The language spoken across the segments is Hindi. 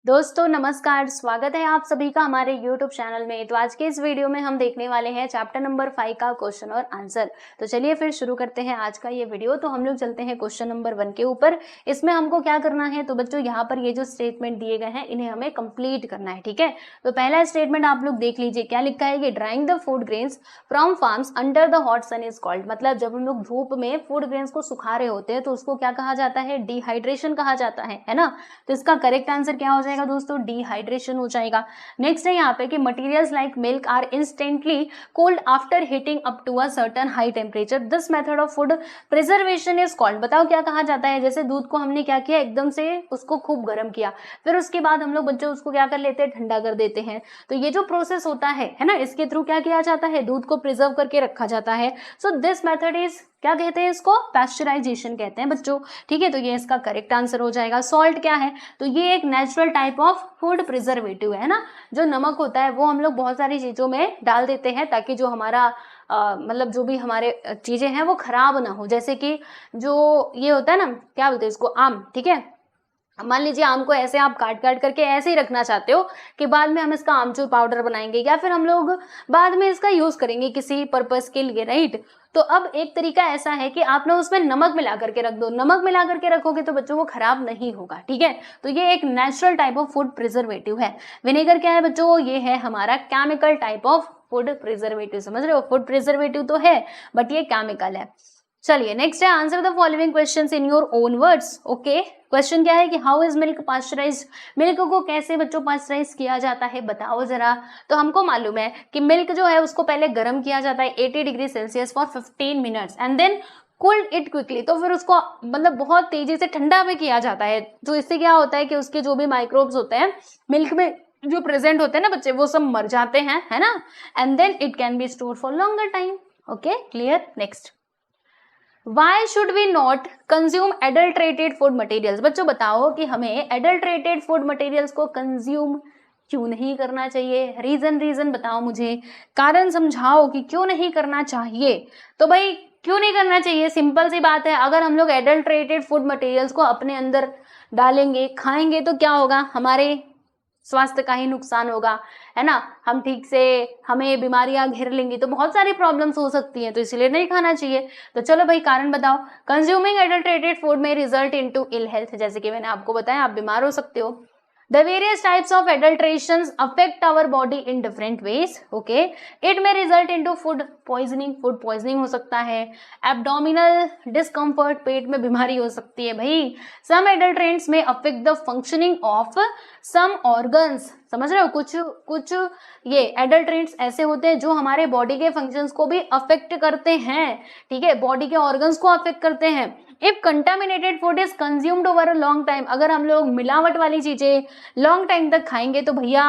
दोस्तों नमस्कार, स्वागत है आप सभी का हमारे YouTube चैनल में। तो आज के इस वीडियो में हम देखने वाले हैं चैप्टर नंबर 5 का क्वेश्चन और आंसर। तो चलिए फिर शुरू करते हैं आज का ये वीडियो। तो हम लोग चलते हैं क्वेश्चन नंबर 1 के ऊपर। इसमें हमको क्या करना है, तो बच्चों यहाँ पर ये जो स्टेटमेंट दिए गए हैं इन्हें हमें कंप्लीट करना है, ठीक है। तो पहला स्टेटमेंट आप लोग देख लीजिए, क्या लिखा है कि drying the food grains from farms under the hot sun is called. मतलब जब हम लोग धूप में फूड ग्रेन्स को सुखा रहे होते हैं तो उसको क्या कहा जाता है, डिहाइड्रेशन कहा जाता है ना। तो इसका करेक्ट आंसर क्या हो जाएगा दोस्तों, डिहाइड्रेशन हो जाएगा। नेक्स्ट है यहाँ पे कि materials like milk are instantly cold after heating up to a certain high temperature, this method of food preservation is called. बताओ क्या कहा जाता है। जैसे दूध को हमने क्या किया, एकदम से उसको खूब गर्म किया, फिर उसके बाद हम लोग बच्चों उसको क्या कर लेते हैं, ठंडा कर देते हैं। तो ये जो प्रोसेस होता है ना, इसके थ्रू क्या किया जाता है, दूध को प्रिजर्व करके रखा जाता है। सो दिस मेथड इज, क्या कहते हैं इसको, पैस्चराइजेशन कहते हैं बच्चों, ठीक है। तो ये इसका करेक्ट आंसर हो जाएगा। सॉल्ट क्या है, तो ये एक natural type of food preservative है ना। जो नमक होता है वो हम लोग बहुत सारी चीजों में डाल देते हैं ताकि जो हमारा मतलब जो भी हमारे चीजें हैं वो खराब ना हो। जैसे कि जो ये होता है ना, क्या बोलते हैं इसको, आम, ठीक है। मान लीजिए आम को ऐसे आप काट काट करके ऐसे ही रखना चाहते हो कि बाद में हम इसका आमचूर पाउडर बनाएंगे या फिर हम लोग बाद में इसका यूज करेंगे किसी पर्पस के लिए, राइट। तो अब एक तरीका ऐसा है कि आप ना उसमें नमक मिला करके रख दो। नमक मिला करके रखोगे तो बच्चों वो खराब नहीं होगा, ठीक है। तो ये एक natural type of food preservative है। विनेगर क्या है बच्चों, ये है हमारा chemical type of food preservative. समझ रहे हो, फूड प्रिजर्वेटिव तो है बट ये केमिकल है। चलिए नेक्स्ट है, answer the following questions in your own words. Okay, question क्या है कि how is milk pasteurised, milk को कैसे बच्चों पास्चराइज किया जाता है, बताओ जरा। तो हमको मालूम है कि मिल्क जो है उसको पहले गर्म किया जाता है 80 degree Celsius for 15 minutes and then cooled it quickly. तो फिर उसको मतलब बहुत तेजी से ठंडा भी किया जाता है। तो इससे क्या होता है कि उसके जो भी माइक्रोब्स होते हैं मिल्क में जो प्रेजेंट होते हैं ना बच्चे, वो सब मर जाते हैं, है ना। And then it can be store for longer time. Okay clear. Next, Why should we not consume adulterated food materials? बच्चों बताओ कि हमें adulterated food materials को consume क्यों नहीं करना चाहिए। रीजन बताओ मुझे, कारण समझाओ कि क्यों नहीं करना चाहिए। तो भाई क्यों नहीं करना चाहिए, सिंपल सी बात है। अगर हम लोग एडल्ट्रेटेड फूड मटेरियल्स को अपने अंदर डालेंगे, खाएंगे, तो क्या होगा, हमारे स्वास्थ्य का ही नुकसान होगा, है ना। हम ठीक से, हमें बीमारियां घेर लेंगी तो बहुत सारी प्रॉब्लम्स हो सकती हैं, तो इसलिए नहीं खाना चाहिए। तो चलो भाई कारण बताओ। कंज्यूमिंग एडल्ट्रेटेड फूड में रिजल्ट इनटू इल हेल्थ, जैसे कि मैंने आपको बताया आप बीमार हो सकते हो। The various types of adulterations affect our body in different ways. Okay, it may result into food poisoning. Food poisoning हो सकता है, abdominal discomfort, पेट में बीमारी हो सकती है भाई। Some adulterants may affect the functioning of some organs. समझ रहे हो, कुछ ये एडल्ट्रेंट्स ऐसे होते हैं जो हमारे बॉडी के फंक्शंस को भी अफेक्ट करते हैं, ठीक है, बॉडी के ऑर्गन्स को अफेक्ट करते हैं। If contaminated food is consumed over a long time, अगर हम लोग मिलावट वाली चीजें लॉन्ग टाइम तक खाएंगे तो भैया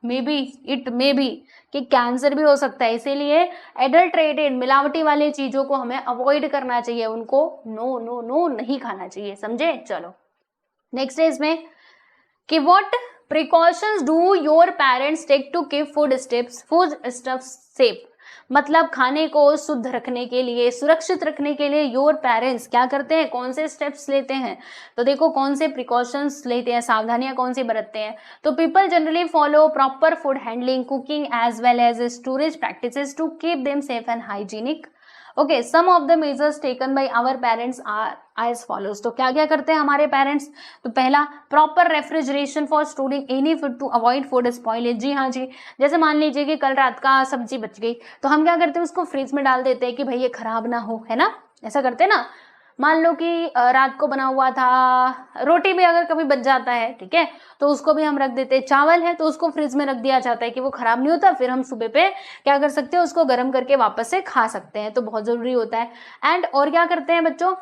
इट मे बी कि कैंसर भी हो सकता है। इसीलिए एडल्ट्रेटेड मिलावटी वाली चीजों को हमें अवॉइड करना चाहिए, उनको नो नो नो नहीं खाना चाहिए, समझे। चलो नेक्स्ट है इसमें कि what precautions do your parents take to keep food stuff safe. मतलब खाने को शुद्ध रखने के लिए, सुरक्षित रखने के लिए योर पेरेंट्स क्या करते हैं, कौन से स्टेप्स लेते हैं। तो देखो कौन से प्रिकॉशंस लेते हैं, सावधानियां कौन सी बरतते हैं। तो people generally follow proper food handling, cooking as well as storage practices to keep them safe and hygienic. Okay, some of the measures taken by our parents are as follows. तो क्या क्या करते हैं हमारे पेरेंट्स, तो पहला proper refrigeration for storing any food to avoid food spoilage. जी हाँ जी, जैसे मान लीजिए कि कल रात का सब्जी बच गई तो हम क्या करते हैं, उसको फ्रिज में डाल देते हैं कि भाई ये खराब ना हो, है ना, ऐसा करते हैं ना। मान लो कि रात को बना हुआ था, रोटी भी अगर कभी बच जाता है, ठीक है, तो उसको भी हम रख देते हैं। चावल है तो उसको फ्रिज में रख दिया जाता है कि वो खराब नहीं होता, फिर हम सुबह पे क्या कर सकते हैं, उसको गर्म करके वापस से खा सकते हैं। तो बहुत जरूरी होता है। एंड और क्या करते हैं बच्चों,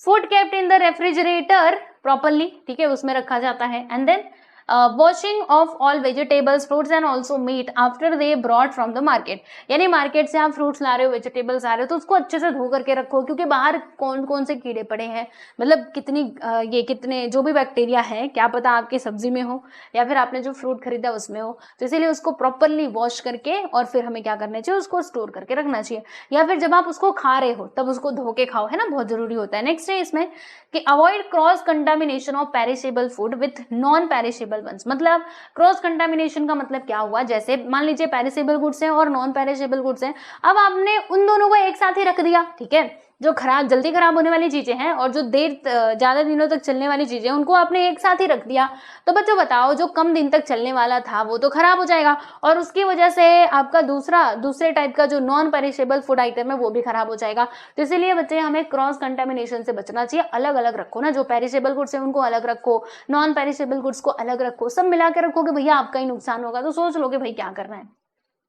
food kept in the refrigerator properly, ठीक है, उसमें रखा जाता है। And then washing of all vegetables, fruits and also meat after they brought from the market. यानी मार्केट से आप फ्रूट्स ला रहे हो, वेजिटेबल्स आ रहे हो, तो उसको अच्छे से धो करके रखो, क्योंकि बाहर कौन कौन से कीड़े पड़े हैं, मतलब कितने जो भी बैक्टीरिया है, क्या पता आपकी सब्जी में हो या फिर आपने जो फ्रूट खरीदा उसमें हो। तो इसीलिए उसको प्रॉपरली वॉश करके और फिर हमें क्या करना चाहिए, उसको स्टोर करके रखना चाहिए, या फिर जब आप उसको खा रहे हो तब उसको धो के खाओ, है ना, बहुत जरूरी होता है। नेक्स्ट है इसमें कि avoid cross contamination of perishable food with non perishable perishable ones. मतलब क्रॉस कंटामिनेशन का मतलब क्या हुआ, जैसे मान लीजिए पेरिसेबल गुड्स हैं और नॉन पेरिसेबल गुड्स हैं, अब आपने उन दोनों को एक साथ ही रख दिया, ठीक है, जो खराब जल्दी खराब होने वाली चीजें हैं और जो ज्यादा दिनों तक चलने वाली चीजें उनको आपने एक साथ ही रख दिया, तो बच्चों बताओ जो कम दिन तक चलने वाला था वो तो खराब हो जाएगा और उसकी वजह से आपका दूसरे टाइप का जो नॉन पेरिशेबल फूड आइटम है वो भी खराब हो जाएगा। तो इसीलिए बच्चे हमें क्रॉस कंटामिनेशन से बचना चाहिए। अलग अलग रखो ना, जो पेरिशेबल गुड्स है उनको अलग रखो, नॉन पेरिशेबल गुड्स को अलग रखो, सब मिला के रखोगे भैया आपका ही नुकसान होगा। तो सोच लोगे भाई क्या करना है।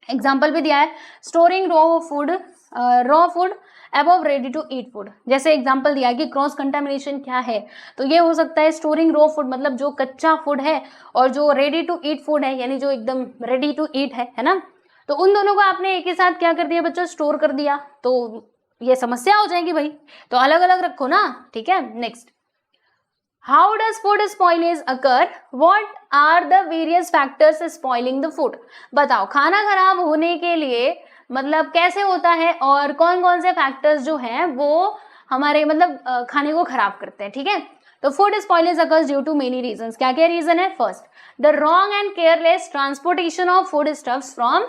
एग्जाम्पल भी दिया है, storing raw food above ready to eat food. जैसे एग्जांपल दिया है कि क्रॉस कंटामिनेशन क्या है, तो ये हो सकता है स्टोरिंग रॉ फूड, मतलब जो कच्चा फूड है, और जो रेडी टू ईट फूड है यानी जो एकदम रेडी टू ईट है ना, तो उन दोनों को आपने एक ही साथ क्या कर दिया बच्चों, स्टोर कर दिया, तो ये समस्या हो जाएगी भाई। तो अलग अलग रखो ना, ठीक है। Next, how does food spoilage occur, what are the various factors spoiling the food. बताओ खाना खराब होने के लिए मतलब कैसे होता है और कौन कौन से फैक्टर्स जो हैं वो हमारे मतलब खाने को खराब करते हैं, ठीक है। तो food spoilage occurs due to many reasons. क्या क्या रीजन है? First, the wrong and careless transportation of food stuffs from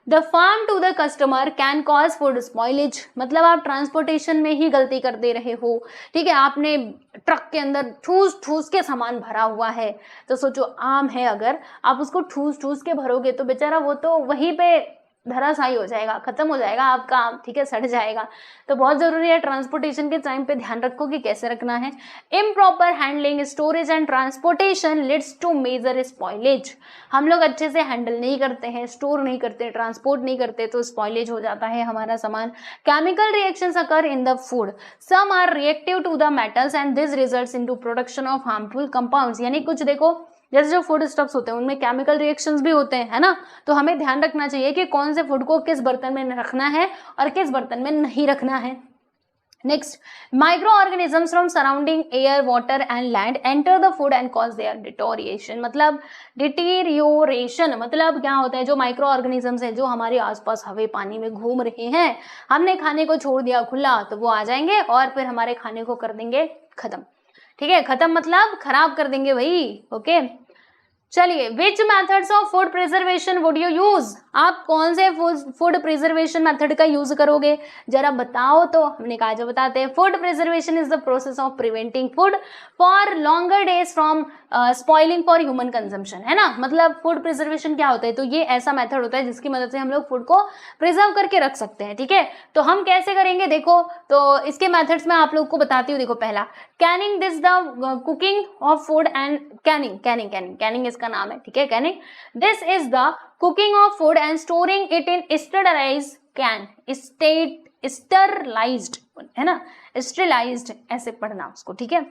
the farm to the customer can cause food spoilage. मतलब आप ट्रांसपोर्टेशन में ही गलती कर दे रहे हो, ठीक है, आपने ट्रक के अंदर ठूस ठूस के सामान भरा हुआ है, तो सोचो आम है, अगर आप उसको ठूस ठूस के भरोगे तो बेचारा वो तो वहीं पे धराशायी हो जाएगा, खत्म हो जाएगा आपका आम, ठीक है, सड़ जाएगा। तो बहुत जरूरी है ट्रांसपोर्टेशन के टाइम पे ध्यान रखो कि कैसे रखना है। Improper handling, storage and transportation leads to major spoilage. हम लोग अच्छे से हैंडल नहीं करते हैं, स्टोर नहीं करते, ट्रांसपोर्ट नहीं करते, तो स्पॉइलेज हो जाता है हमारा सामान। Chemical reactions occur in the food, some are reactive to the metals and this results into production of harmful compounds. यानी कुछ देखो जैसे जो फूड स्टफ्स होते हैं उनमें केमिकल रिएक्शंस भी होते हैं, है ना, तो हमें ध्यान रखना चाहिए कि कौन से फूड को किस बर्तन में रखना है और किस बर्तन में नहीं रखना है। Next, micro organisms from surrounding air, water and land enter the food and cause their deterioration. मतलब डिटीरियोरेशन मतलब क्या होता है, जो माइक्रो ऑर्गेनिजम्स हैं जो हमारे आसपास हवा पानी में घूम रहे हैं, हमने खाने को छोड़ दिया खुला तो वो आ जाएंगे और फिर हमारे खाने को कर देंगे खत्म, ठीक है, खत्म मतलब खराब कर देंगे भाई। ओके, चलिए, which methods of food preservation would you use. आप कौन से फूड प्रिजर्वेशन मेथड का यूज करोगे जरा बताओ। तो हमने कहा जो बताते हैं, food preservation is the process of preventing food for longer days from spoiling for human consumption, है ना। मतलब फूड प्रिजर्वेशन क्या होता है, तो ये ऐसा मेथड होता है जिसकी मदद से हम लोग फूड को प्रिजर्व करके रख सकते हैं, ठीक है। तो हम कैसे करेंगे देखो, तो इसके मेथड्स में आप लोग को बताती हूँ। देखो, पहला Canning, this the cooking of food and Canning इसका नाम है, ठीक है, Canning. This is the cooking of food and storing it in sterilised can, sterilised है ना, स्टरलाइज्ड ऐसे पढ़ना उसको, ठीक है।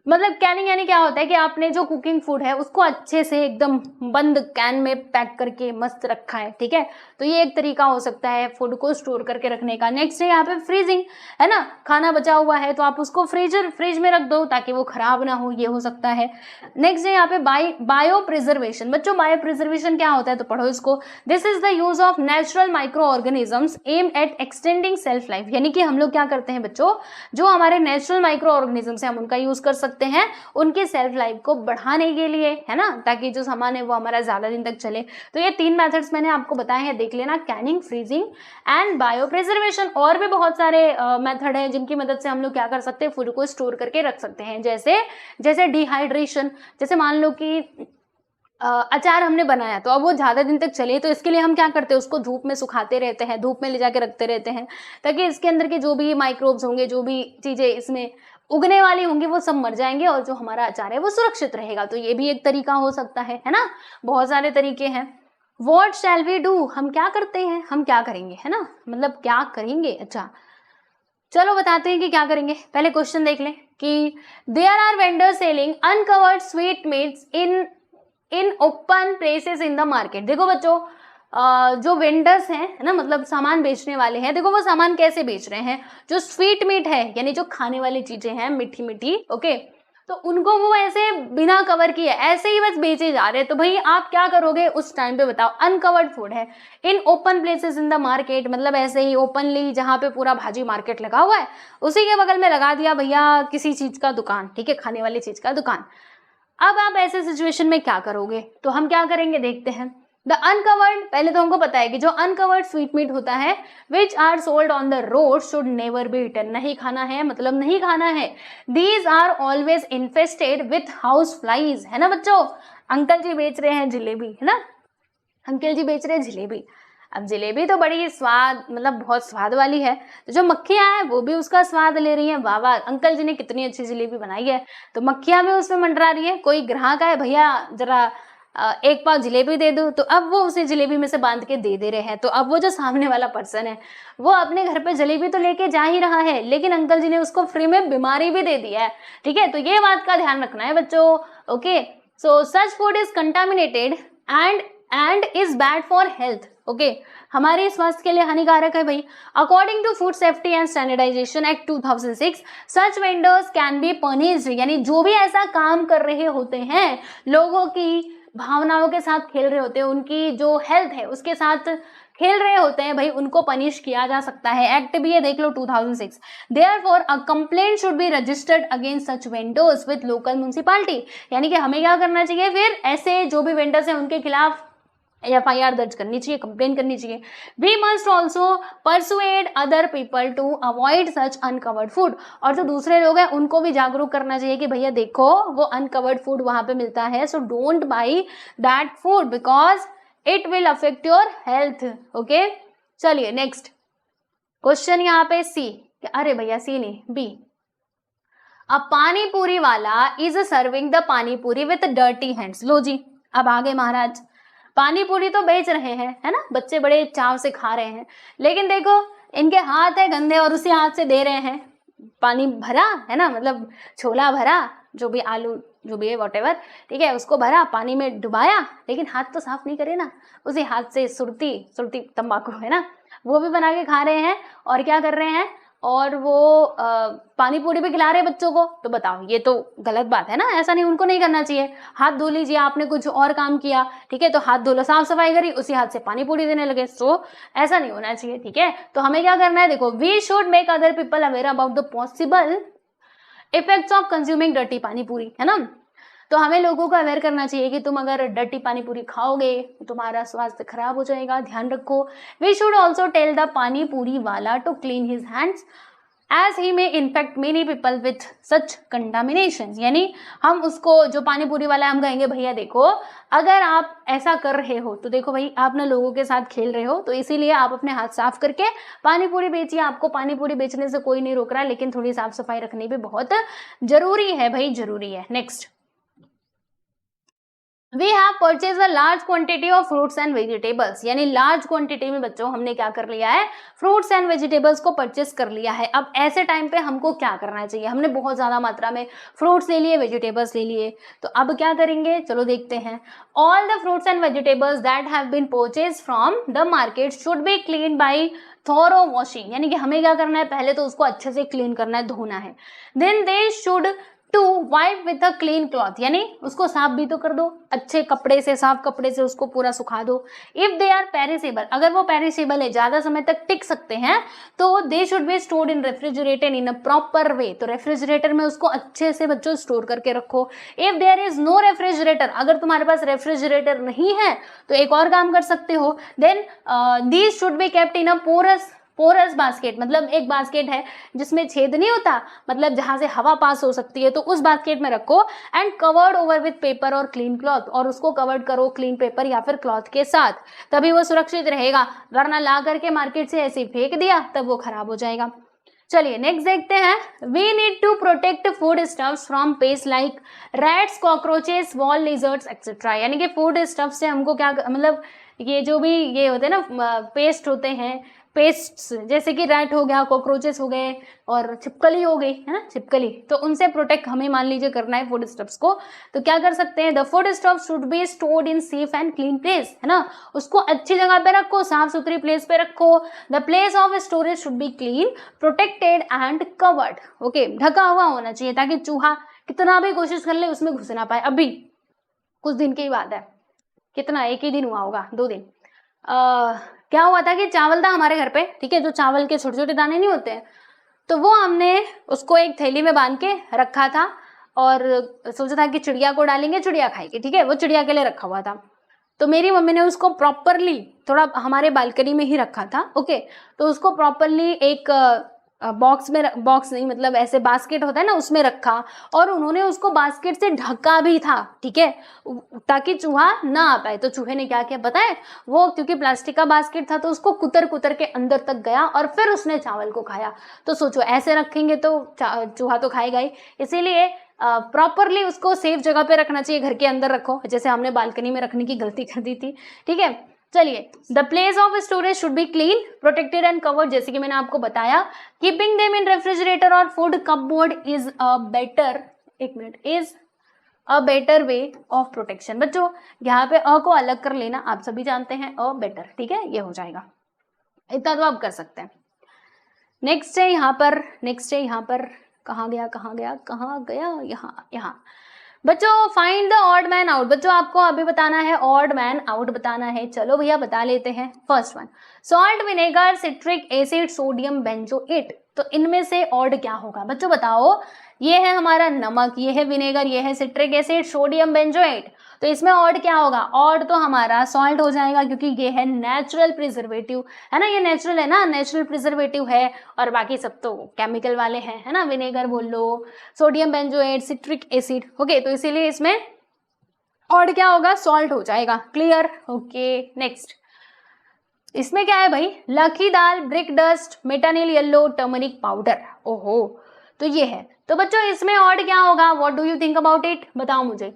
मतलब कैनिंग यानी क्या होता है कि आपने जो कुकिंग फूड है उसको अच्छे से एकदम बंद कैन में पैक करके मस्त रखा है, ठीक है। तो ये एक तरीका हो सकता है फूड को स्टोर करके रखने का। नेक्स्ट है यहाँ पे फ्रीजिंग, है ना, खाना बचा हुआ है तो आप उसको फ्रिज में रख दो ताकि वो खराब ना हो, ये हो सकता है। नेक्स्ट है यहाँ पे बायो प्रिजर्वेशन। बच्चों बायो प्रिजर्वेशन क्या होता है तो पढ़ो इसको। This is the use of natural micro organisms aim at extending shelf life. यानी कि हम लोग क्या करते हैं बच्चों, जो हमारे नेचुरल माइक्रो ऑर्गेनिजम्स है हम उनका यूज कर सकते हैं उनकी सेल्फ लाइफ को बढ़ाने के लिए, है ना, ताकि जो सामान है वो हमारा ज्यादा दिन तक चले। तो ये 3 मेथड्स मैंने आपको बताए हैं, देख लेना, Canning, freezing and bio preservation. और भी बहुत सारे मेथड हैं जिनकी मदद से हम लोग क्या कर सकते हैं, फूड को स्टोर करके रख सकते हैं। जैसे डिहाइड्रेशन, जैसे मान लो कि अचार हमने बनाया तो अब वो ज्यादा दिन तक चले, तो इसके लिए हम क्या करते हैं, उसको धूप में सुखाते रहते हैं, धूप में ले जाके रखते रहते हैं, ताकि इसके अंदर के जो भी माइक्रोब्स होंगे, जो भी चीजें इसमें उगने वाली होंगी वो सब मर जाएंगे और जो हमारा अचार है वो सुरक्षित रहेगा। तो ये भी एक तरीका हो सकता है ना, बहुत सारे तरीके हैं। वॉट शैल वी डू, हम क्या करते हैं, हम क्या करेंगे, है ना, मतलब क्या करेंगे। अच्छा चलो बताते हैं कि क्या करेंगे। पहले क्वेश्चन देख लें कि there are vendor selling uncovered sweet meats in open places in the market. देखो बच्चों, जो वेंडर्स हैं, है ना, मतलब सामान बेचने वाले हैं, देखो वो सामान कैसे बेच रहे हैं, जो स्वीट मीट है यानी जो खाने वाली चीजें हैं मीठी मीठी, ओके, तो उनको वो ऐसे बिना कवर किए ऐसे ही बस बेचे जा रहे हैं। तो भाई आप क्या करोगे उस टाइम पे बताओ। अनकवर्ड फूड है इन open places in the market, मतलब ऐसे ही ओपनली जहाँ पे पूरा भाजी मार्केट लगा हुआ है उसी के बगल में लगा दिया भैया किसी चीज का दुकान, ठीक है, खाने वाली चीज का दुकान। अब आप ऐसे सिचुएशन में क्या करोगे, तो हम क्या करेंगे देखते हैं। द अनकवर्ड, पहले तो हमको पता है कि जो अनकवर्ड स्वीट मीट होता है which are sold on the road should never be eaten, नहीं खाना है मतलब नहीं खाना है। These are always infested with house flies, है ना बच्चों। अंकल जी बेच रहे हैं जलेबी, है ना, अंकल जी बेच रहे हैं जलेबी। अब जलेबी तो बड़ी स्वाद मतलब बहुत स्वाद वाली है, तो जो मक्खियां हैं वो भी उसका स्वाद ले रही हैं। वाह वाह, अंकल जी ने कितनी अच्छी जलेबी बनाई है, तो मक्खियां भी उसमें मंडरा रही है। कोई ग्राहक आए, भैया जरा एक पाव जलेबी दे दो, तो अब वो उसे जलेबी में से बांध के दे रहे हैं। तो अब वो जो सामने वाला पर्सन है वो अपने घर पे जलेबी तो लेके जा ही रहा है, लेकिन अंकल जी ने उसको फ्री में बीमारी भी दे दी है। ठीक है, तो ये बात का ध्यान रखना है बच्चों। Okay, so such food is contaminated and is bad for health. Okay, हमारे स्वास्थ्य के लिए हानिकारक है भाई। According to food safety and standardization act 2006 such vendors can be punished, यानी जो भी ऐसा काम कर रहे होते हैं, लोगों की भावनाओं के साथ खेल रहे होते हैं, उनकी जो हेल्थ है उसके साथ खेल रहे होते हैं भाई, उनको पनिश किया जा सकता है। एक्ट भी है, देख लो 2006। Therefore a complaint should be registered against such vendors with local municipality, यानी कि हमें क्या करना चाहिए फिर, ऐसे जो भी वेंडर्स हैं उनके खिलाफ FIR दर्ज करनी चाहिए, कंप्लेन करनी चाहिए। We must also persuade other people to avoid such uncovered food, और जो दूसरे लोग हैं उनको भी जागरूक करना चाहिए कि भैया देखो वो अनकवर्ड फूड वहां पे मिलता है, so don't buy that food because it will affect your health. Okay, चलिए नेक्स्ट क्वेश्चन यहाँ पे सी, अरे भैया सी नहीं बी। अ पानी पूरी वाला इज सर्विंग द पानी पूरी विथ डर्टी हैंड्स। लो जी, अब आगे महाराज, पानी पूरी तो बेच रहे हैं, है ना, बच्चे बड़े चाव से खा रहे हैं, लेकिन देखो इनके हाथ है गंदे और उसी हाथ से दे रहे हैं। पानी भरा है ना, मतलब छोला भरा, जो भी आलू जो भी है वॉटेवर, ठीक है, उसको भरा, पानी में डुबाया, लेकिन हाथ तो साफ नहीं करे ना, उसी हाथ से सुरती तंबाकू है ना, वो भी बना के खा रहे हैं, और क्या कर रहे हैं, और वो पानी पूरी भी खिला रहे हैं बच्चों को। तो बताओ, ये तो गलत बात है ना, ऐसा नहीं, उनको नहीं करना चाहिए। हाथ धो लीजिए, आपने कुछ और काम किया, ठीक है, तो हाथ धो लो, साफ सफाई करी, उसी हाथ से पानी पूरी देने लगे, सो ऐसा नहीं होना चाहिए। ठीक है, तो हमें क्या करना है, देखो, we should make other people aware about the possible effects of consuming dirty pani puri, है ना। तो हमें लोगों को अवेयर करना चाहिए कि तुम अगर डर्टी पानी पूरी खाओगे तो तुम्हारा स्वास्थ्य खराब हो जाएगा, ध्यान रखो। We should also tell the pani puri वाला to clean his hands as ही में infect many people with such contamination, यानी हम उसको, जो पानी पूरी वाला है, हम कहेंगे भैया देखो अगर आप ऐसा कर रहे हो तो देखो भाई आप ना लोगों के साथ खेल रहे हो, तो इसीलिए आप अपने हाथ साफ करके पानी पूरी बेचिए। आपको पानी पूरी बेचने से कोई नहीं रोक रहा, लेकिन थोड़ी साफ सफाई रखनी भी बहुत जरूरी है भाई, जरूरी है। Next, we have purchase a large quantity of fruits and vegetables, यानी लार्ज क्वांटिटी में बच्चों हमने क्या कर लिया है, फ्रूट्स एंड वेजिटेबल्स को परचेस कर लिया है। अब ऐसे टाइम पे हमको क्या करना चाहिए, हमने बहुत ज्यादा मात्रा में फ्रूट्स ले लिए, वेजिटेबल्स ले लिए, तो अब क्या करेंगे, चलो देखते हैं। All the fruits and vegetables that have been purchase from the market should be clean by thorough washing, यानी कि हमें क्या करना है, पहले तो उसको अच्छे से क्लीन करना है, धोना है। Then they should to wipe with a clean cloth, यानी उसको साफ भी तो कर दो, अच्छे कपड़े से, साफ कपड़े से उसको पूरा सुखा दो। इफ दे आर पेरिसेबल, अगर वो पेरिसेबल है, ज्यादा समय तक टिक सकते हैं, तो they should be stored in refrigerator in a proper way, तो रेफ्रिजरेटर में उसको अच्छे से बच्चों स्टोर करके रखो। If there is no refrigerator, अगर तुम्हारे पास रेफ्रिजरेटर नहीं है तो एक और काम कर सकते हो, then these should be kept in a porous basket, मतलब एक बास्केट है जिसमें छेद नहीं होता, मतलब जहां से हवा पास हो सकती है, तो उस बास्केट में रखो। And covered over with paper और क्लीन क्लॉथ, और उसको कवर्ड करो क्लीन पेपर या फिर क्लॉथ के साथ, तभी वो सुरक्षित रहेगा, वरना ला करके मार्केट से ऐसे फेंक दिया तब वो खराब हो जाएगा। चलिए नेक्स्ट देखते हैं। We need to protect food stuffs from pest like rats, cockroaches, wall lizards etcetera, यानी कि फूड स्टफ से हमको क्या, मतलब ये जो भी ये होते हैं ना पेस्ट होते हैं, पेस्ट्स जैसे कि रैट हो गया, कॉकरोचेस हो गए, और छिपकली हो गई, है ना, छिपकली, तो उनसे प्रोटेक्ट हमें मान लीजिए करना है फूड स्टफ्स को, तो क्या कर सकते हैं, the food stuffs should be stored in safe and clean place, है ना, उसको अच्छी जगह पे रखो, साफ सुथरी प्लेस पे रखो। The place of storage should be clean, protected and covered, okay, ढका हुआ होना चाहिए ताकि चूहा कितना भी कोशिश कर ले उसमें घुस ना पाए। अभी कुछ दिन की बात है, कितना, एक ही दिन हुआ होगा, 2 दिन, क्या हुआ था कि चावल था हमारे घर पे, ठीक है, जो चावल के छोटे छोटे दाने नहीं होते हैं, तो वो हमने उसको एक थैली में बांध के रखा था, और सोचा था कि चिड़िया को डालेंगे, चिड़िया खाएगी, ठीक है, वो चिड़िया के लिए रखा हुआ था। तो मेरी मम्मी ने उसको प्रॉपरली, थोड़ा हमारे बालकनी में ही रखा था, ओके, तो उसको प्रॉपरली एक बॉक्स में, बॉक्स नहीं मतलब ऐसे बास्केट होता है ना, उसमें रखा, और उन्होंने उसको बास्केट से ढका भी था, ठीक है, ताकि चूहा ना आ पाए। तो चूहे ने क्या किया पता है, वो क्योंकि प्लास्टिक का बास्केट था तो उसको कुतर कुतर के अंदर तक गया और फिर उसने चावल को खाया। तो सोचो ऐसे रखेंगे तो चूहा तो खाएगा ही, इसीलिए प्रॉपरली उसको सेफ जगह पे रखना चाहिए, घर के अंदर रखो, जैसे हमने बालकनी में रखने की गलती कर दी थी, ठीक है। चलिए, the place of storage should be clean, protected and covered, जैसे कि मैंने आपको बताया, कीपिंग देम इन रेफ्रिजरेटर और food cupboard is a better, एक minute, is a better way of protection. बच्चों यहाँ पे अ को अलग कर लेना, आप सभी जानते हैं अ बेटर, ठीक है, ये हो जाएगा, इतना तो आप कर सकते हैं। नेक्स्ट है यहाँ पर, नेक्स्ट है यहाँ पर, कहाँ गया कहाँ गया कहाँ गया, यहाँ यहाँ। बच्चों find the odd man out, बच्चों आपको अभी बताना है ऑड मैन आउट बताना है, चलो भैया बता लेते हैं। First one, salt, vinegar, citric acid, sodium benzoate, तो इनमें से ऑड क्या होगा बच्चों बताओ। ये है हमारा नमक, ये है विनेगर, ये है सिट्रिक एसिड, सोडियम बेंजोएट, तो इसमें ऑड क्या होगा, ऑड तो हमारा सॉल्ट हो जाएगा, क्योंकि ये है नेचुरल प्रिजर्वेटिव, है ना, ये नेचुरल है ना, नेचुरल प्रिजर्वेटिव है, और बाकी सब तो केमिकल वाले हैं, है ना, विनेगर बोल लो, sodium benzoate, citric acid, okay, तो इसीलिए इसमें ऑड क्या होगा, सॉल्ट हो जाएगा, क्लियर, ओके। नेक्स्ट, इसमें क्या है भाई, लकी दाल, brick dust, metanil yellow, turmeric powder, ओहो, तो ये है। तो बच्चों इसमें ऑड क्या होगा, what do you think about it, बताओ मुझे,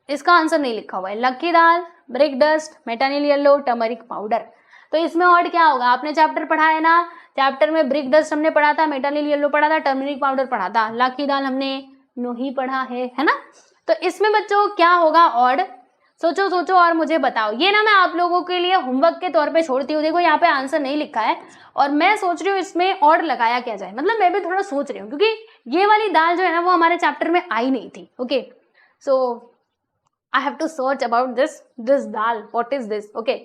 इसका आंसर नहीं लिखा हुआ है, लकी दाल, brick dust, metanil yellow, turmeric powder, तो इसमें ऑड क्या होगा, आपने चैप्टर पढ़ा है ना, चैप्टर में ब्रिक डस्ट हमने पढ़ा था, मेटानिल येलो पढ़ा था, टर्मरिक पाउडर पढ़ा था, लकी दाल हमने नहीं पढ़ा है ना। तो इसमें बच्चों क्या होगा ऑड, सोचो सोचो और मुझे बताओ। ये ना मैं आप लोगों के लिए होमवर्क के तौर पे छोड़ती हूँ, देखो यहाँ पे आंसर नहीं लिखा है और मैं सोच रही हूँ इसमें ऑड लगाया क्या जाए, मतलब मैं भी थोड़ा सोच रही हूँ, क्योंकि ये वाली दाल जो है ना वो हमारे चैप्टर में आई नहीं थी, okay, so I have to search about this dal, what is this, okay,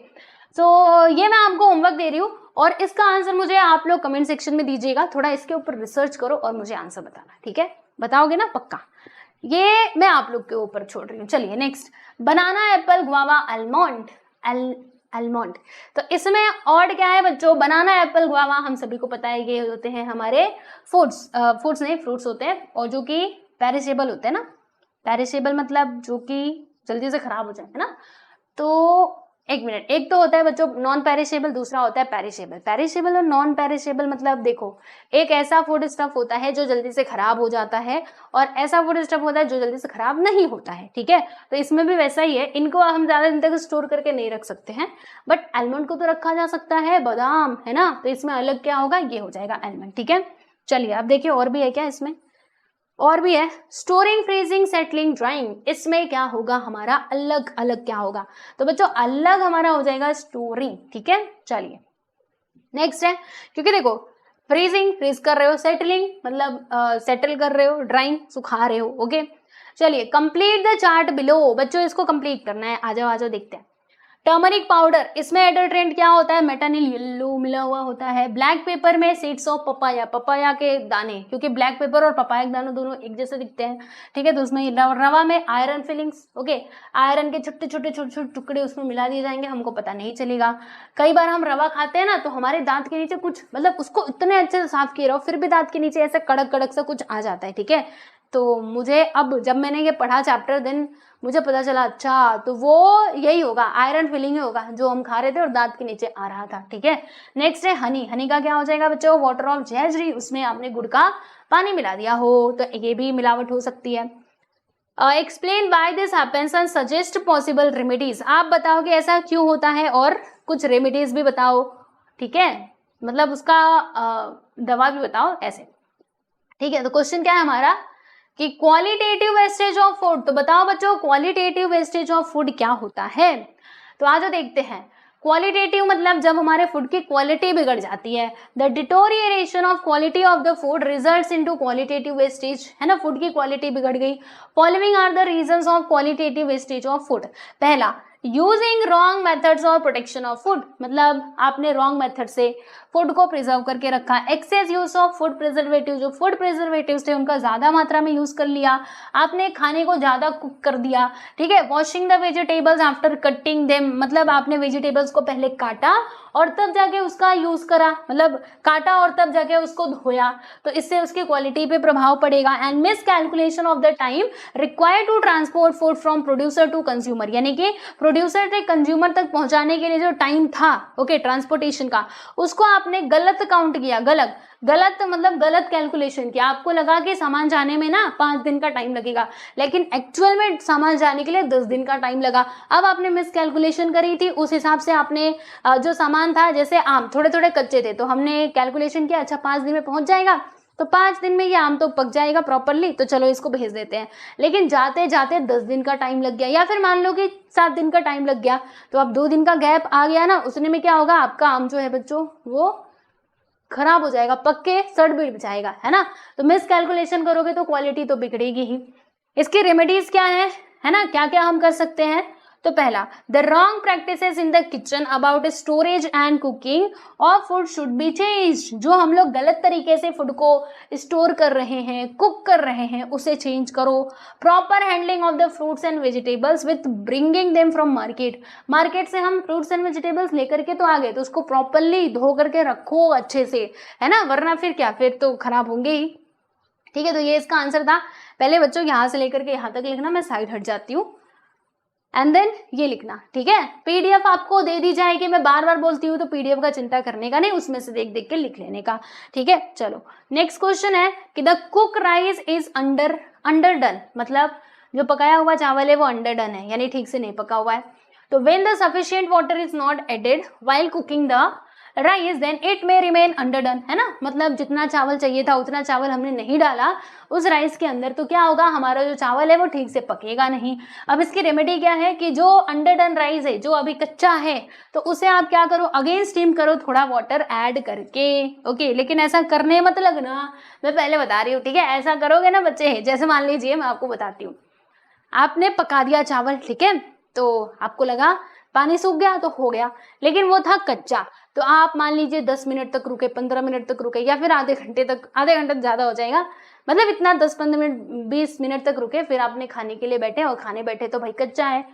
so ये मैं आपको होमवर्क दे रही हूँ और इसका आंसर मुझे आप लोग कमेंट सेक्शन में दीजिएगा, थोड़ा इसके ऊपर रिसर्च करो और मुझे आंसर बताना, ठीक है, बताओगे ना पक्का, ये मैं आप लोग के ऊपर छोड़ रही हूँ। चलिए नेक्स्ट, बनाना, एप्पल, गुआवा, आलमंड, आलमंड, तो इसमें ऑड क्या है बच्चों, बनाना, एप्पल, गुआवा, हम सभी को पता है ये होते हैं हमारे फूड्स नहीं फ्रूट्स होते हैं, और जो कि पेरिशेबल होते हैं ना, पेरिशेबल मतलब जो कि जल्दी से खराब हो जाए, है ना। तो एक मिनट, एक तो होता है बच्चों नॉन पेरिशेबल, दूसरा होता है पेरिशेबल। पेरिशेबल और नॉन पेरिशेबल मतलब देखो, एक ऐसा फूड स्टफ होता है जो जल्दी से खराब हो जाता है और ऐसा फूड स्टफ होता है जो जल्दी से खराब नहीं होता है, ठीक है, तो इसमें भी वैसा ही है, इनको हम ज्यादा दिन तक स्टोर करके नहीं रख सकते हैं, बट आलमंड को तो रखा जा सकता है, बादाम, है ना, तो इसमें अलग क्या होगा, ये हो जाएगा आलमंड, ठीक है। चलिए अब देखिए और भी है क्या इसमें, और भी है, स्टोरिंग, फ्रीजिंग, सेटलिंग, ड्राइंग, इसमें क्या होगा हमारा, अलग अलग क्या होगा, तो बच्चों अलग हमारा हो जाएगा स्टोरिंग, ठीक है। चलिए नेक्स्ट है, क्योंकि देखो फ्रीजिंग फ्रीज कर रहे हो, सेटलिंग मतलब सेटल कर रहे हो, ड्राइंग सुखा रहे हो, ओके। चलिए कंप्लीट द चार्ट बिलो, बच्चों इसको कंप्लीट करना है, आ जाओ देखते हैं। टर्मरिक पाउडर, इसमें एडल्ट्रेंट क्या होता है, मेटानिल येलो मिला हुआ होता है। ब्लैक पेपर में सीड्स ऑफ पपाया, पपाया के दाने, क्योंकि ब्लैक पेपर और पपाया के दाने दोनों एक जैसे दिखते हैं, ठीक है, तो उसमें रवा में आयरन फिलिंग्स, ओके, आयरन के छोटे छोटे टुकड़े उसमें मिला दिए जाएंगे, हमको पता नहीं चलेगा। कई बार हम रवा खाते हैं ना तो हमारे दांत के नीचे कुछ, मतलब उसको इतने अच्छे से साफ किए रहो फिर भी दांत के नीचे ऐसा कड़क कड़क सा कुछ आ जाता है, ठीक है। तो मुझे अब जब मैंने ये पढ़ा चैप्टर देन मुझे पता चला, अच्छा तो वो यही होगा, आयरन फिलिंग ही होगा जो हम खा रहे थे और दांत के नीचे आ रहा था, ठीक है। नेक्स्ट है हनी, हनी का क्या हो जाएगा बच्चों, वाटर ऑफ जैजरी, उसमें आपने गुड़ का पानी मिला दिया हो तो ये भी मिलावट हो सकती है। Explain why this happens and suggest possible remedies, आप बताओ कि ऐसा क्यों होता है और कुछ रेमेडीज भी बताओ, ठीक है, मतलब उसका दवा भी बताओ ऐसे, ठीक है। तो क्वेश्चन क्या है हमारा कि क्वालिटेटिव वेस्टेज ऑफ फूड, तो बताओ बच्चों क्वालिटेटिव वेस्टेज ऑफ फूड क्या होता है, तो आज देखते हैं। क्वालिटेटिव मतलब जब हमारे फूड की क्वालिटी बिगड़ जाती है, the deterioration of quality of the food results into qualitative wastage, है ना, फूड की क्वालिटी बिगड़ गई। Following are the reasons of qualitative wastage of food, पहला यूजिंग रॉन्ग मेथड्स और प्रोटेक्शन ऑफ फूड, मतलब आपने रॉन्ग मेथड से फूड को प्रिजर्व करके रखा। Excess use of food preservative, जो फूड प्रिजर्वेटिव थे उनका ज्यादा मात्रा में यूज कर लिया, आपने खाने को ज्यादा कुक कर दिया, ठीक है। Washing the vegetables after cutting them, मतलब आपने वेजिटेबल्स को पहले काटा और तब जाके उसका यूज करा, मतलब काटा और तब जाके उसको धोया, तो इससे उसकी क्वालिटी पे प्रभाव पड़ेगा। And miscalculation of the time required to transport food from producer to consumer, यानी कि प्रोड्यूसर से कंज्यूमर तक पहुंचाने के लिए जो टाइम था, ओके, ट्रांसपोर्टेशन का, उसको आपने गलत काउंट किया, गलत मतलब गलत कैलकुलेशन किया। आपको लगा कि सामान जाने में ना 5 दिन का टाइम लगेगा, लेकिन एक्चुअल में सामान जाने के लिए 10 दिन का टाइम लगा। अब आपने मिस कैलकुलेशन करी थी, उस हिसाब से आपने जो सामान था, जैसे आम थोड़े थोड़े कच्चे थे तो हमने कैलकुलेशन किया, अच्छा 5 दिन में पहुंच जाएगा, तो 5 दिन में ये आम तो पक जाएगा प्रॉपरली, तो चलो इसको भेज देते हैं। लेकिन जाते जाते 10 दिन का टाइम लग गया, या फिर मान लो कि 7 दिन का टाइम लग गया, तो अब 2 दिन का गैप आ गया ना, उसने में क्या होगा, आपका आम जो है बच्चों वो खराब हो जाएगा, पक के सड़ बिड़ जाएगा, है ना। तो मिस कैलकुलेशन करोगे तो क्वालिटी तो बिगड़ेगी ही। इसकी रेमेडीज क्या है ना, क्या क्या हम कर सकते हैं। तो पहला, the wrong practices in the kitchen about storage and cooking of food should be change, जो हम लोग गलत तरीके से फूड को स्टोर कर रहे हैं, कुक कर रहे हैं, उसे चेंज करो। Proper handling of the fruits and vegetables with bringing them from market से हम फ्रूट्स एंड वेजिटेबल्स लेकर के तो आ गए, तो उसको प्रॉपरली धो करके रखो अच्छे से, है ना, वरना फिर क्या, फिर तो खराब होंगे ही, ठीक है। तो ये इसका आंसर था। पहले बच्चों यहाँ से लेकर के यहाँ तक लिखना, मैं साइड हट जाती हूँ, एंड देन ये लिखना, ठीक है। पीडीएफ आपको दे दी जाएगी, मैं बार बार बोलती हूँ, तो पीडीएफ का चिंता करने का नहीं, उसमें से देख देख के लिख लेने का, ठीक है। चलो नेक्स्ट क्वेश्चन है कि द कुक राइस इज अंडरडन, मतलब जो पकाया हुआ चावल है वो अंडरडन है, यानी ठीक से नहीं पका हुआ है। तो when the sufficient water is not added while cooking the rice then it may remain underdone, है ना, मतलब जितना चावल चाहिए था उतना चावल हमने नहीं डाला उस राइस के अंदर, तो क्या होगा, हमारा जो चावल है वो ठीक से पकेगा नहीं। अब इसकी रेमेडी क्या है कि जो अंडरडन राइस है, जो अभी कच्चा है, तो उसे आप क्या करो, अगेन स्टीम करो थोड़ा वाटर ऐड करके, ओके। लेकिन ऐसा करने मत लगना, मैं पहले बता रही हूँ, ठीक है। ऐसा करोगे ना बच्चे, जैसे मान लीजिए मैं आपको बताती हूँ, आपने पका दिया चावल, ठीक है, तो आपको लगा पानी सूख गया तो हो गया, लेकिन वो था कच्चा, तो आप मान लीजिए 10 मिनट तक रुके, 15 मिनट तक रुके, या फिर आधे घंटे तक, आधे घंटे ज्यादा हो जाएगा, मतलब इतना 10-15 मिनट 20 मिनट तक रुके, फिर आपने खाने के लिए बैठे, और खाने बैठे तो भाई कच्चा है,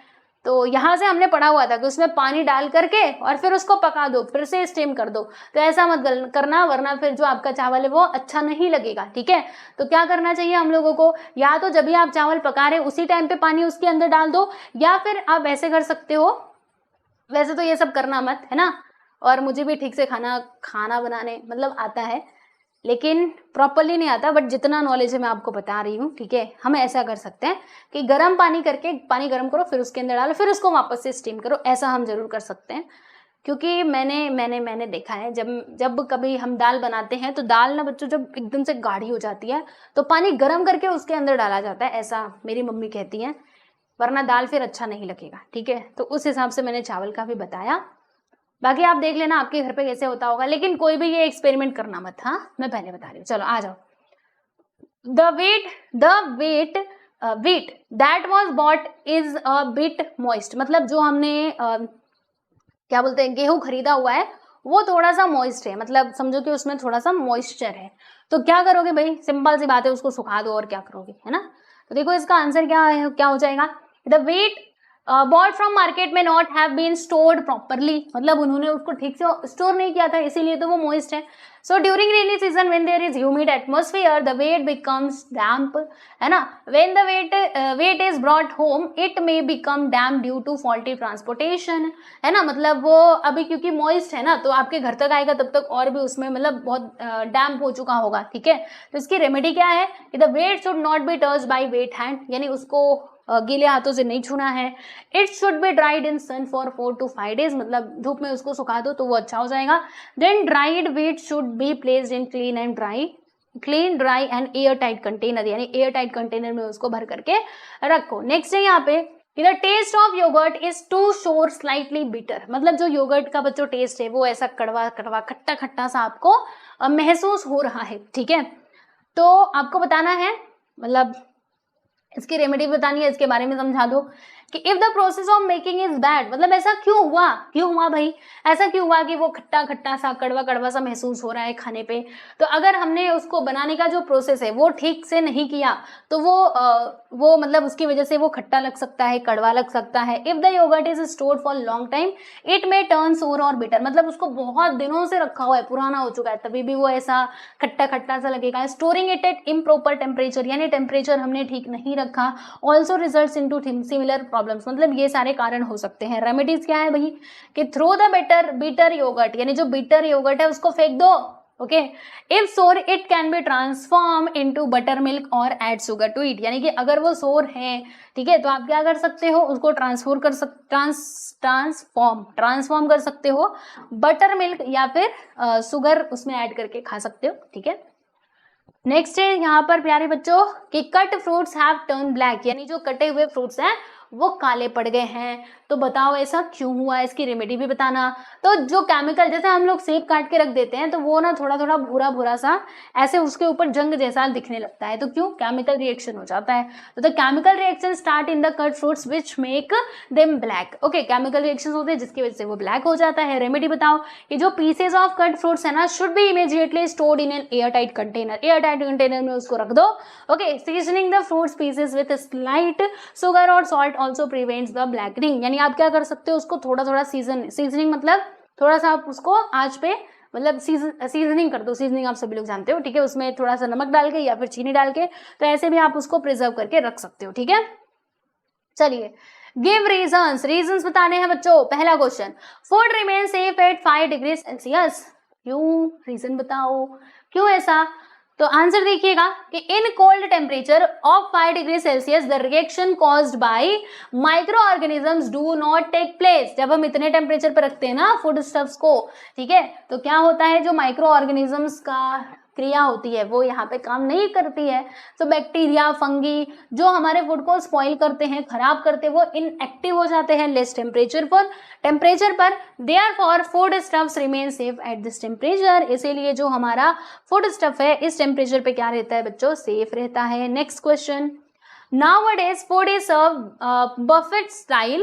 तो यहाँ से हमने पढ़ा हुआ था कि उसमें पानी डाल करके और फिर उसको पका दो, फिर से स्टीम कर दो, तो ऐसा मत करना, वरना फिर जो आपका चावल है वो अच्छा नहीं लगेगा, ठीक है। तो क्या करना चाहिए हम लोगों को, या तो जब भी आप चावल पका रहे उसी टाइम पे पानी उसके अंदर डाल दो, या फिर आप ऐसे कर सकते हो, वैसे तो ये सब करना मत, है ना, और मुझे भी ठीक से खाना बनाने मतलब आता है, लेकिन प्रॉपरली नहीं आता, बट जितना नॉलेज है मैं आपको बता रही हूँ, ठीक है। हम ऐसा कर सकते हैं कि गर्म पानी करके, पानी गर्म करो, फिर उसके अंदर डालो, फिर उसको वापस से स्टीम करो, ऐसा हम जरूर कर सकते हैं। क्योंकि मैंने देखा है, जब कभी हम दाल बनाते हैं तो दाल ना बच्चों जब एकदम से गाढ़ी हो जाती है तो पानी गर्म करके उसके अंदर डाला जाता है, ऐसा मेरी मम्मी कहती हैं, वरना दाल फिर अच्छा नहीं लगेगा, ठीक है। तो उस हिसाब से मैंने चावल का भी बताया, बाकी आप देख लेना आपके घर पे कैसे होता होगा, लेकिन कोई भी ये एक्सपेरिमेंट करना मत, हाँ, मैं पहले बता रही हूँ। चलो आ जाओ। The wheat that was bought is a bit moist, मतलब जो हमने क्या बोलते हैं, गेहूं खरीदा हुआ है वो थोड़ा सा मॉइस्ट है, मतलब समझो कि उसमें थोड़ा सा मॉइस्चर है, तो क्या करोगे भाई, सिंपल सी बात है, उसको सुखा दो और क्या करोगे, है ना। तो देखो इसका आंसर क्या हो जाएगा, the wheat bought from market में not have been stored properly, मतलब उन्होंने उसको ठीक से स्टोर नहीं किया था, इसीलिए तो वो मॉइस्ट है। So during rainy season when there is humid atmosphere the wheat becomes damp, है ना। When the wheat is brought home it may become damp due to faulty transportation, है ना, मतलब वो अभी क्योंकि मॉइस्ट है ना, तो आपके घर तक आएगा तब तक और भी उसमें मतलब बहुत डैम्प हो चुका होगा, ठीक है। तो इसकी रेमेडी क्या है कि the wheat should not be touched by wet hand, यानी उसको गीले हाथों से नहीं छूना है। It should be dried in sun for 4 to 5 days, मतलब धूप में उसको सुखा दो तो वो अच्छा हो जाएगा। Then dried wheat should be placed in clean dry and air tight container, यानी एयर टाइट कंटेनर में उसको भर करके रखो। नेक्स्ट है यहाँ पे the taste of yogurt is too sour slightly bitter, मतलब जो योगर्ट का बच्चों टेस्ट है वो ऐसा कड़वा कड़वा खट्टा खट्टा सा आपको महसूस हो रहा है, ठीक है। तो आपको बताना है, मतलब इसकी रेमेडी बतानी है, इसके बारे में समझा दो। कि if the process of making is bad, मतलब ऐसा क्यों हुआ भाई, ऐसा क्यों हुआ कि वो खट्टा खट्टा सा कड़वा कड़वा सा महसूस हो रहा है खाने पे। तो अगर हमने उसको बनाने का जो प्रोसेस है वो ठीक से नहीं किया तो वो मतलब उसकी वजह से वो खट्टा लग सकता है, कड़वा लग सकता है। If the yogurt is stored for long time it may turn sour और बिटर, मतलब उसको बहुत दिनों से रखा हुआ है, पुराना हो चुका है, तभी भी वो ऐसा खट्टा खट्टा सा लगेगा। Storing it at improper temperature, यानी टेम्परेचर हमने ठीक नहीं रखा। Also results into similar problems, मतलब ये सारे कारण हो सकते हैं। रेमेडीज क्या है भाई कि थ्रो द बीटर योगर्ट, यानी जो बीटर योगर्ट है उसको फेंक दो। ओके, इफ सोर it can be transform into butter milk और ऐड शुगर टू इट, यानी कि अगर वो सोर है, ठीक है, तो आप क्या कर सकते हो, उसको ट्रांसफॉर्म कर सकते हो बटर मिल्क या फिर शुगर उसमें ऐड करके खा सकते हो। ठीक है, नेक्स्ट है यहाँ पर प्यारे बच्चों कि cut fruits have turn black, यानी जो कटे हुए फ्रूट्स हैं वो काले पड़ गए हैं। तो बताओ ऐसा क्यों हुआ, इसकी रेमेडी भी बताना। तो जो केमिकल, जैसे हम लोग सेब काट के रख देते हैं तो वो ना थोड़ा थोड़ा भूरा भूरा सा ऐसे उसके ऊपर जंग जैसा दिखने लगता है, तो क्यों, केमिकल रिएक्शन हो जाता है। तो the chemical reaction start in the cut fruits which make them black. Okay, chemical reaction होते हैं जिसकी वजह से वो ब्लैक हो जाता है। रेमेडी बताओ कि जो पीसेज ऑफ कट फ्रूट्स है ना should be immediately stored in an air tight container, air tight container में उसको रख दो। Okay, seasoning the fruits pieces with slight sugar और salt also prevents the blackening, यानी आप क्या कर सकते हो, उसको थोड़ा थोड़ा सीजनिंग मतलब थोड़ा सा आप उसको आंच पे मतलब सीजनिंग कर दो। सीजनिंग आप सभी लोग जानते हो, ठीक है, उसमें थोड़ा सा नमक डाल के या फिर चीनी डाल के, तो ऐसे भी आप उसको प्रिजर्व करके रख सकते हो। ठीक है, चलिए गिव रीजंस बताने हैं बच्चों। पहला question, food remain safe at 5 degree Celsius, क्यों, रीजन बताओ क्यों ऐसा। तो आंसर देखिएगा कि in cold temperature of 5 degree Celsius the reaction caused by micro organisms do not take place. जब हम इतने टेम्परेचर पर रखते हैं ना फूड स्टफ्स को, ठीक है, तो क्या होता है, जो माइक्रो ऑर्गेनिजम्स का क्रिया होती है वो यहाँ पे काम नहीं करती है। तो बैक्टीरिया, फंगी जो हमारे फूड को स्पॉइल करते हैं, खराब करते हैं, वो इनएक्टिव हो जाते हैं लेस टेम्परेचर पर। Therefore food stuffs remain safe at this temperature, इसीलिए जो हमारा फूड स्टफ है इस टेम्परेचर पे क्या रहता है बच्चों, सेफ रहता है। Next question, Nowadays food is served buffet style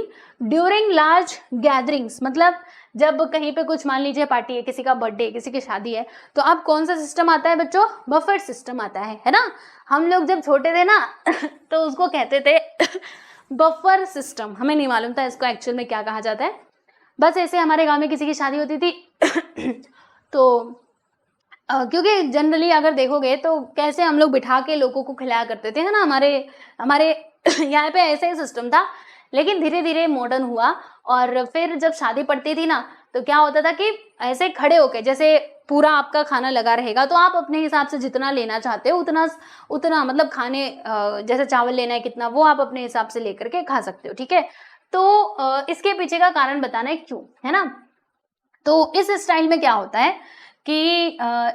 during large gatherings, मतलब जब कहीं पे कुछ मान लीजिए पार्टी है, किसी का बर्थडे, किसी की शादी है, तो अब कौन सा सिस्टम आता है बच्चों, बफेट सिस्टम आता है ना। हम लोग जब छोटे थे ना तो उसको कहते थे बफर सिस्टम, हमें नहीं मालूम था इसको एक्चुअल में क्या कहा जाता है। बस ऐसे हमारे गांव में किसी की शादी होती थी तो क्योंकि जनरली अगर देखोगे तो कैसे हम लोग बिठा के लोगों को खिलाया करते थे, है ना, हमारे यहाँ पे ऐसा ही सिस्टम था। लेकिन धीरे धीरे मॉडर्न हुआ और फिर जब शादी पड़ती थी ना तो क्या होता था कि ऐसे खड़े होके, जैसे पूरा आपका खाना लगा रहेगा तो आप अपने हिसाब से जितना लेना चाहते हो उतना मतलब खाने जैसे चावल लेना है कितना, वो आप अपने हिसाब से लेकर के खा सकते हो। ठीक है, तो इसके पीछे का कारण बताना है क्यों, है ना। तो इस स्टाइल में क्या होता है कि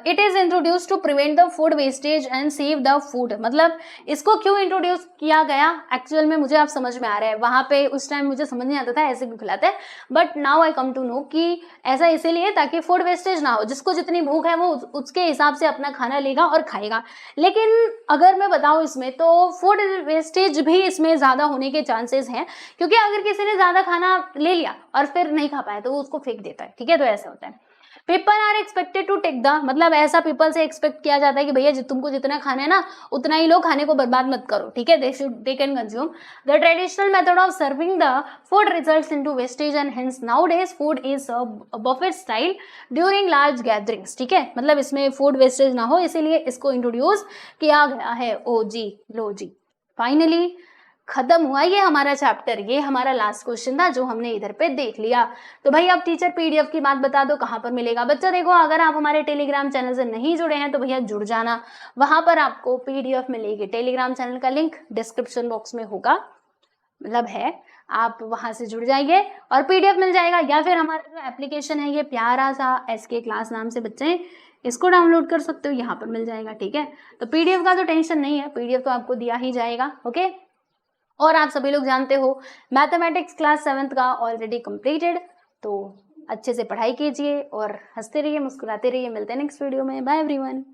it is introduce to prevent the food wastage and save the food, मतलब इसको क्यों इंट्रोड्यूस किया गया एक्चुअल में मुझे आप समझ में आ रहा है, वहां पे उस टाइम मुझे समझ नहीं आता था ऐसे क्यों खिलाते हैं, but now I come to know कि ऐसा इसीलिए ताकि फूड वेस्टेज ना हो, जिसको जितनी भूख है वो उसके हिसाब से अपना खाना लेगा और खाएगा। लेकिन अगर मैं बताऊं इसमें तो फूड वेस्टेज भी इसमें ज्यादा होने के चांसेस हैं, क्योंकि अगर किसी ने ज्यादा खाना ले लिया और फिर नहीं खा पाया तो वो उसको फेंक देता है। ठीक है, तो ऐसा होता है। People are expected to take the, मतलब ऐसा पीपल से एक्सपेक्ट किया जाता है कि भैया तुमको जितना खाना है ना उतना ही लो, खाने को बर्बाद मत करो। ठीक है, they can consume the traditional method of serving the food results into wastage and hence nowadays food is served Buffett style during large gatherings. ठीक है, मतलब इसमें फूड वेस्टेज ना हो इसीलिए इसको इंट्रोड्यूस किया गया है। ओ जी, लो जी, फाइनली खत्म हुआ ये हमारा चैप्टर। ये हमारा लास्ट क्वेश्चन था जो हमने इधर पे देख लिया। तो भाई अब टीचर पीडीएफ की बात बता दो कहाँ पर मिलेगा। बच्चा देखो, अगर आप हमारे टेलीग्राम चैनल से नहीं जुड़े हैं तो भैया जुड़ जाना, वहां पर आपको पीडीएफ मिलेगी। टेलीग्राम चैनल का लिंक डिस्क्रिप्शन बॉक्स में होगा, मतलब है, आप वहां से जुड़ जाइए और पीडीएफ मिल जाएगा। या फिर हमारा जो एप्लीकेशन है ये प्यारा सा एसके क्लास नाम से बच्चे इसको डाउनलोड कर सकते हो, यहाँ पर मिल जाएगा। ठीक है, तो पीडीएफ का तो टेंशन नहीं है, पीडीएफ तो आपको दिया ही जाएगा। ओके, और आप सभी लोग जानते हो मैथमेटिक्स क्लास 7th का ऑलरेडी कंप्लीटेड, तो अच्छे से पढ़ाई कीजिए और हंसते रहिए, मुस्कुराते रहिए। मिलते हैं नेक्स्ट वीडियो में। Bye everyone.